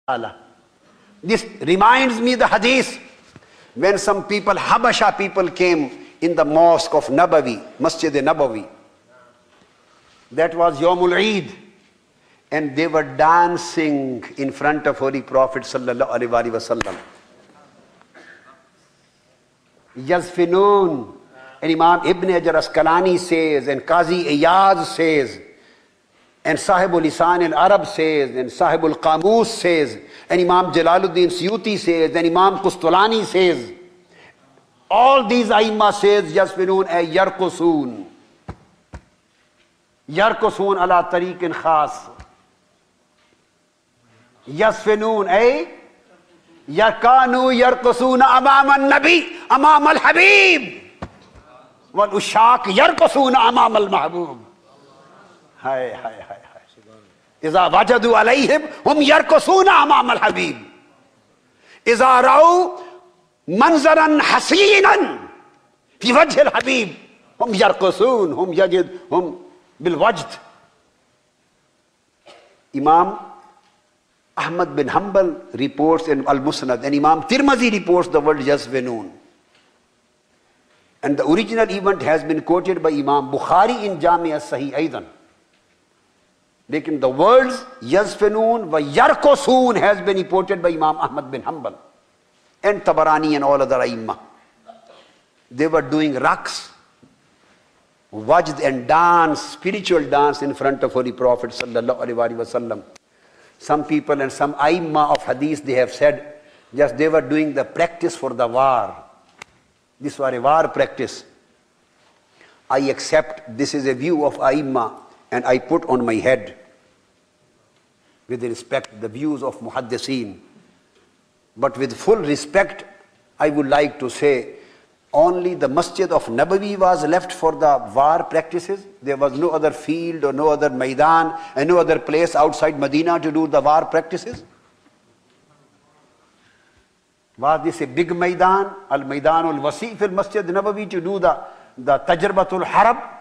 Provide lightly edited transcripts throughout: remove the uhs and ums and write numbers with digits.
ta'ala. This reminds me the hadith when some people, Habasha people, came in the mosque of Nabawi, Masjid Nabawi. That was Yawmul Eid. And they were dancing in front of Holy Prophet sallallahu alaihi wasallam. Yazfinoon. And Imam Ibn Hajar Asqalani says, and Qazi Iyaz says, and Sahibul Lisan al-Arab says, and Sahibul Qamus says, and Imam Jalaluddin Suyuti says, and Imam Qustulani says. All these Aimma says, Yazfinoon ay yarqusoon. Yarqusoon ala tariqin khas. Yazfinoon ay yakanu yarqusoona amam al-Nabi, amam al-Habib. Wal ushaq yarqusoona amam al-Mahbub. Hai, hai, hai, hai. Iza wajadu alayhim hum yarqusoona amam al-Habib. Iza ra'u manzaran hasinan fi wajh al-Habib hum yarqusoon, hum yajid, hum bil wajd. Imam Ahmad bin Hanbal reports in Al-Musnad, and Imam Tirmidhi reports the word Yazfinoon. And the original event has been quoted by Imam Bukhari in Jami as-Sahih Aidan. Lekin the words Yazfinoon wa Yarqusoon has been reported by Imam Ahmad bin Hanbal and Tabarani and all other Aimma. They were doing raqs, wajd and dance, spiritual dance in front of Holy Prophet sallallahu alaihi wasallam. Some people and some Aimma of Hadith, they have said, just they were doing the practice for the war. This was a war practice. I accept this is a view of Aimma and I put on my head, with respect, the views of Muhaddiseen. But with full respect, I would like to say, only the Masjid of Nabawi was left for the war practices. There was no other field or no other Maidan and no other place outside Medina to do the war practices. Was this a big Maidan, Al-Maidan al-Wasi fil Masjid Nabawi, to do the Tajribatul Harab?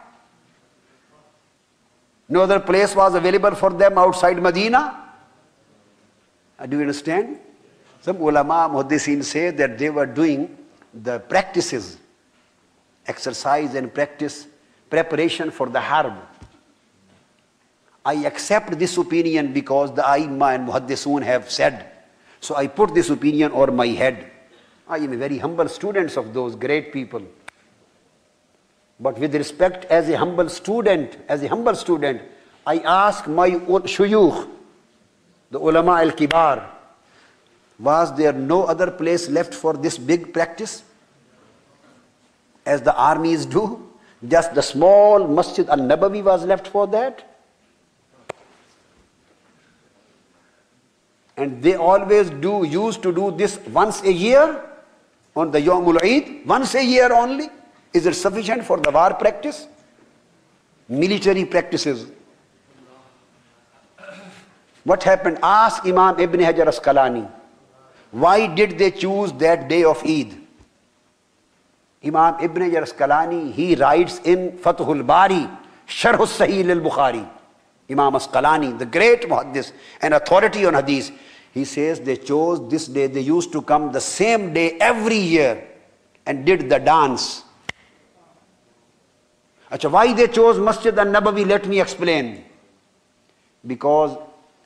No other place was available for them outside Medina? Do you understand? Some ulama muhaddiseen say that they were doing the practices, exercise and practice, preparation for the harb. I accept this opinion because the Aimma and Muhaddisun have said. So I put this opinion on my head. I am a very humble student of those great people. But with respect, as a humble student, I ask my shuyukh, the ulama al-kibar, was there no other place left for this big practice? As the armies do? Just the small Masjid al-Nabawi was left for that? And they always used to do this once a year on the Yawmul Eid, once a year only. Is it sufficient for the war practice? Military practices. What happened? Ask Imam Ibn Hajar Asqalani. Why did they choose that day of Eid? Imam Ibn Hajar Asqalani, he writes in Fathul Bari, Sharh Sahih al-Bukhari. Imam Asqalani, the great muhaddis and authority on hadith, he says they chose this day. They used to come the same day every year and did the dance. Achha, why they chose Masjid al-Nabawi? Let me explain. Because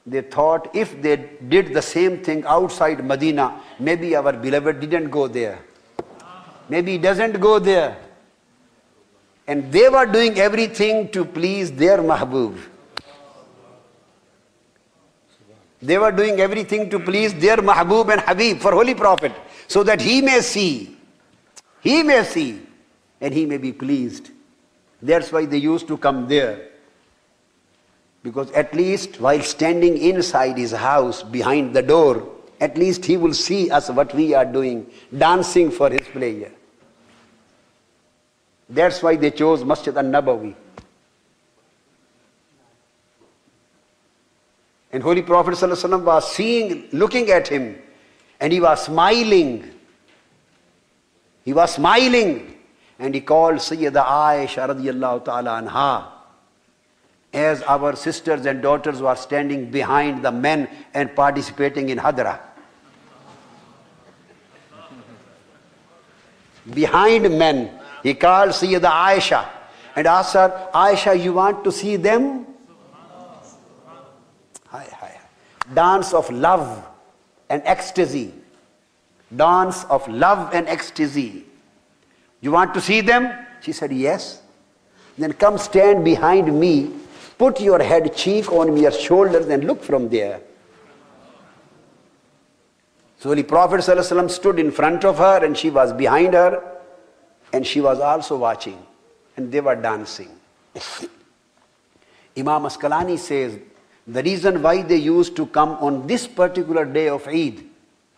they thought if they did the same thing outside Medina, maybe our beloved didn't go there. Maybe he doesn't go there. And they were doing everything to please their Mahbub. They were doing everything to please their Mahbub and Habib for Holy Prophet, so that he may see, and he may be pleased. That's why they used to come there. Because at least while standing inside his house, behind the door, at least he will see us what we are doing, dancing for his pleasure. That's why they chose Masjid al-Nabawi. And Holy Prophet ﷺ was seeing, looking at him, and he was smiling. He was smiling. And he called Sayyida Aisha radiyallahu ta'ala anha. as our sisters and daughters were standing behind the men and participating in Hadra. Behind men, he called Sayyida Aisha and asked her, Aisha, you want to see them? Dance of love and ecstasy. Dance of love and ecstasy. You want to see them? She said, yes. Then come stand behind me, put your head cheek on your shoulders and look from there. So Holy Prophet ﷺ stood in front of her and she was behind her and she was also watching and they were dancing. Imam Asqalani says, the reason why they used to come on this particular day of Eid,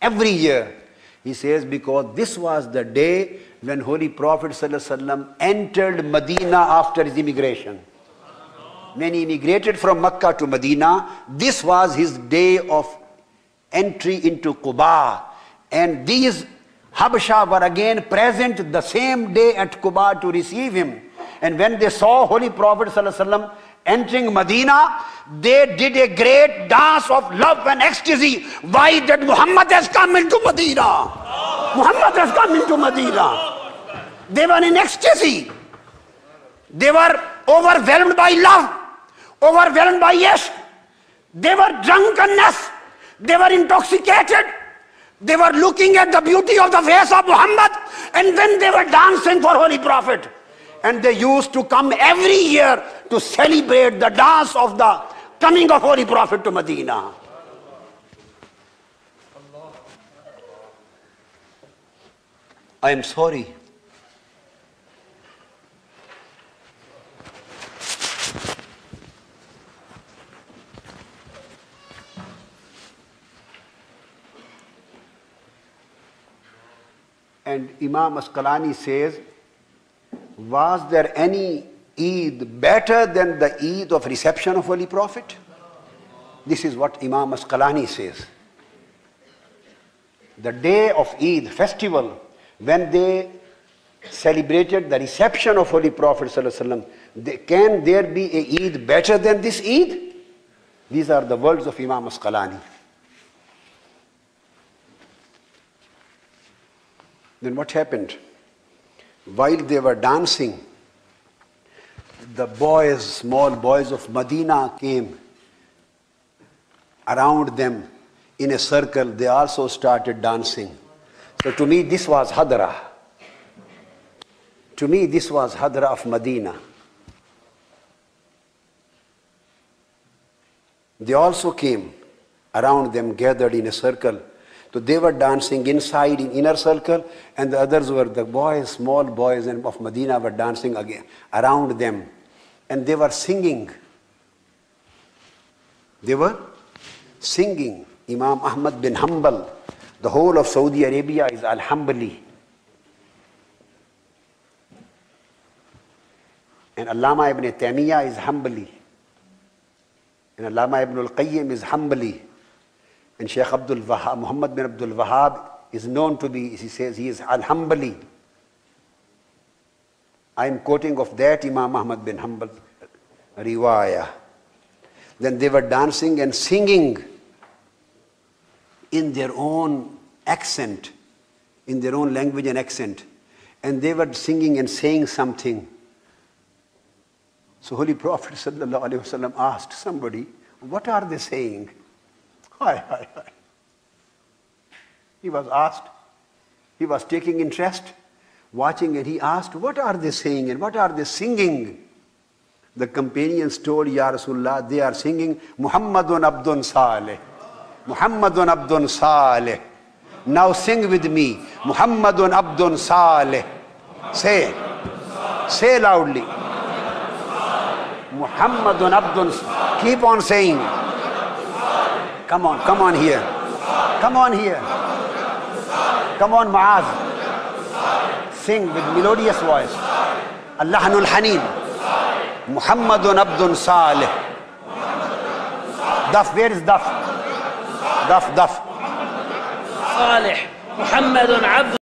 every year, he says, because this was the day when Holy Prophet ﷺ entered Medina after his immigration. When he immigrated from Mecca to Medina, this was his day of entry into Quba. And these Habasha were again present the same day at Quba to receive him. And when they saw Holy Prophet ﷺ entering Medina, they did a great dance of love and ecstasy. Why? That Muhammad has come into Medina. Muhammad has come into Medina. They were in ecstasy. They were overwhelmed by love, overwhelmed by yes. They were drunkenness. They were intoxicated. They were looking at the beauty of the face of Muhammad, and then they were dancing for Holy Prophet. And they used to come every year to celebrate the dance of the coming of Holy Prophet to Medina. I am sorry. And Imam Asqalani says, was there any Eid better than the Eid of reception of Holy Prophet? This is what Imam Asqalani says. The day of Eid festival, when they celebrated the reception of Holy Prophet ﷺ, can there be a Eid better than this Eid? These are the words of Imam Asqalani. Then what happened? While they were dancing, the boys, small boys of Medina came around them in a circle. They also started dancing. So to me this was Hadra. To me this was Hadra of Medina. They also came around them, gathered in a circle. So they were dancing inside in inner circle, and the others were the boys, small boys of Medina were dancing again around them. And they were singing. They were singing. Imam Ahmad bin Hanbal, the whole of Saudi Arabia is Al-Hanbali. And Allama ibn Taymiyyah is Hanbali. And Allama ibn al-Qayyim is Hanbali. And Shaykh Abdul Wahab, Muhammad bin Abdul Wahab is known to be, he says, he is Al-Hanbali. I am quoting of that Imam Ahmad bin Hanbal riwayah. Then they were dancing and singing in their own accent, in their own language and accent. And they were singing and saying something. So Holy Prophet ﷺ asked somebody, what are they saying? Hi. He was asked, he was taking interest, watching, and he asked, what are they saying and what are they singing? The companions told, Ya Rasulullah, they are singing Muhammadun Abdun Saleh. Muhammadun Abdun Saleh. Now sing with me, Muhammadun Abdun Saleh. Say loudly. Muhammadun Abdun Saleh. Keep on saying. Come on here. Come on here. Come on, Muaz. Sing with melodious voice. Allahanul Haneen. Muhammadun Abdun Saleh. Daf, where is Daf? Daf. Saleh. Muhammadun Abdun